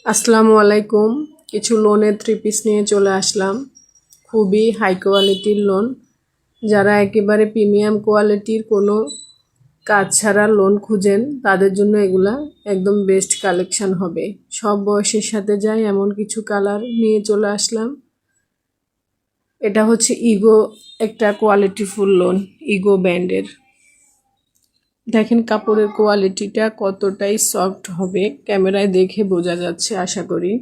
আসসালামু আলাইকুম। কিছু লোনের থ্রি পিস নিয়ে চলে আসলাম। খুবই হাই কোয়ালিটির লোন। যারা একেবারে প্রিমিয়াম কোয়ালিটির কোনো কাজ ছাড়া লোন খুঁজেন তাদের জন্য এগুলা একদম বেস্ট কালেকশন হবে। সব বয়সের সাথে যায় এমন কিছু কালার নিয়ে চলে আসলাম। এটা হচ্ছে ইগো একটা কোয়ালিটিফুল লোন, ইগো ব্র্যান্ডের। দেখেন কাপড়ের কোয়ালিটিটা কতটাই সফট হবে, ক্যামেরায় দেখে বোঝা যাচ্ছে আশা করি।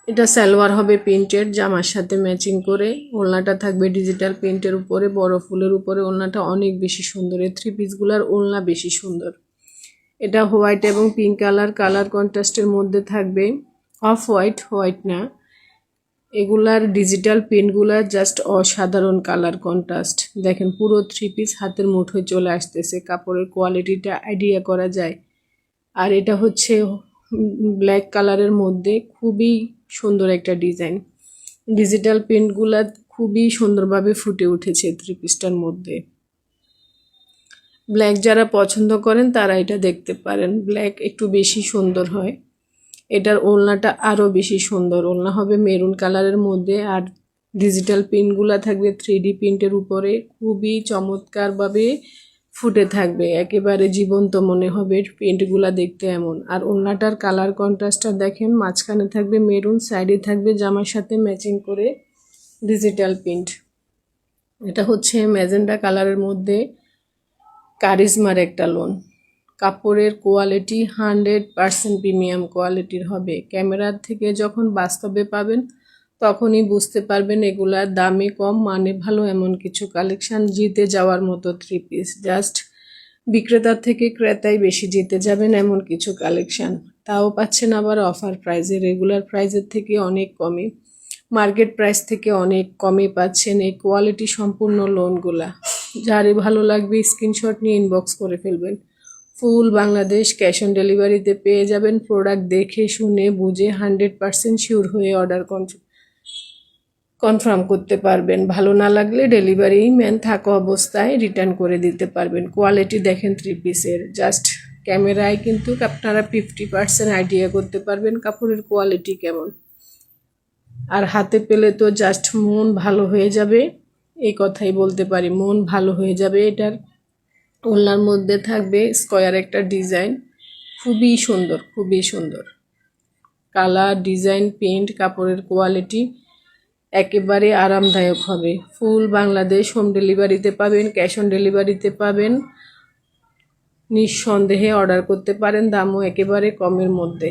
এটা সালোয়ার হবে প্রিন্টেড, জামার সাথে ম্যাচিং করে। ওড়নাটা থাকবে ডিজিটাল প্রিন্টের উপরে, বড় ফুলের উপরে। ওড়নাটা অনেক বেশি সুন্দর। এই থ্রি পিসগুলার ওড়না বেশি সুন্দর। এটা হোয়াইট এবং পিঙ্ক কালার কন্ট্রাস্টের মধ্যে থাকবে। অফ হোয়াইট, হোয়াইট না। এগুলার ডিজিটাল প্রিন্টগুলা জাস্ট অসাধারণ কালার কন্ট্রাস্ট। দেখেন পুরো থ্রি পিস হাতের মুঠোয় চলে আসতেছে। কাপড়ের কোয়ালিটিটা আইডিয়া করা যায়। আর এটা হচ্ছে ব্ল্যাক কালারের মধ্যে খুবই সুন্দর একটা ডিজাইন। ডিজিটাল প্রিন্টগুলা খুবই সুন্দরভাবে ফুটে উঠেছে থ্রি পিসটার মধ্যে। ব্ল্যাক যারা পছন্দ করেন তারা এটা দেখতে পারেন। ব্ল্যাক একটু বেশি সুন্দর হয়। এটার ওড়নাটা আরও বেশি সুন্দর। ওড়না হবে মেরুন কালারের মধ্যে। আর ডিজিটাল প্রিন্টগুলা থাকবে 3D প্রিন্টের উপরে। খুবই চমৎকারভাবে ফুটে থাকবে, একেবারে জীবন্ত মনে হবে প্রিন্টগুলা দেখতে এমন। আর ওড়নাটার কালার কন্ট্রাস্টটা দেখেন, মাঝখানে থাকবে মেরুন, সাইডে থাকবে জামার সাথে ম্যাচিং করে ডিজিটাল প্রিন্ট। এটা হচ্ছে ম্যাজেন্ডা কালারের মধ্যে কারিজমার একটা লোন। কাপড়ের কোয়ালিটি 100% প্রিমিয়াম কোয়ালিটির হবে। ক্যামেরার থেকে যখন বাস্তবে পাবেন তখনই বুঝতে পারবেন এগুলার দামে কম, মানে ভালো এমন কিছু কালেকশন। জিতে যাওয়ার মতো থ্রি পিস। জাস্ট বিক্রেতার থেকে ক্রেতাই বেশি জিতে যাবেন এমন কিছু কালেকশন। তাও পাচ্ছেন আবার অফার প্রাইসে, রেগুলার প্রাইসের থেকে অনেক কমে, মার্কেট প্রাইস থেকে অনেক কমে পাচ্ছেন এই কোয়ালিটি সম্পূর্ণ লোনগুলা। যারই ভালো লাগবে স্ক্রিনশট নিয়ে ইনবক্স করে ফেলবেন। ফুল বাংলাদেশ ক্যাশ অন ডেলিভারিতে পেয়ে যাবেন। প্রোডাক্ট দেখে শুনে বুঝে 100% শিওর হয়ে অর্ডার কনফার্ম করতে পারবেন। ভালো না লাগলে ডেলিভারি ম্যান থাকা অবস্থায় রিটার্ন করে দিতে পারবেন। কোয়ালিটি দেখেন থ্রি পিসের, জাস্ট ক্যামেরায় কিন্তু আপনারা 50% আইডিয়া করতে পারবেন কাপড়ের কোয়ালিটি কেমন। আর হাতে পেলে তো জাস্ট মন ভালো হয়ে যাবে, এই কথাই বলতে পারি। মন ভালো হয়ে যাবে। এটার ওড়নার মধ্যে থাকবে স্কয়ার একটা ডিজাইন, খুবই সুন্দর, খুবই সুন্দর কালার, ডিজাইন, প্রিন্ট, কাপড়ের কোয়ালিটি একেবারে আরামদায়ক হবে। ফুল বাংলাদেশ হোম ডেলিভারিতে পাবেন, ক্যাশ অন ডেলিভারিতে পাবেন। নিঃসন্দেহে অর্ডার করতে পারেন, দামও একেবারে কমের মধ্যে।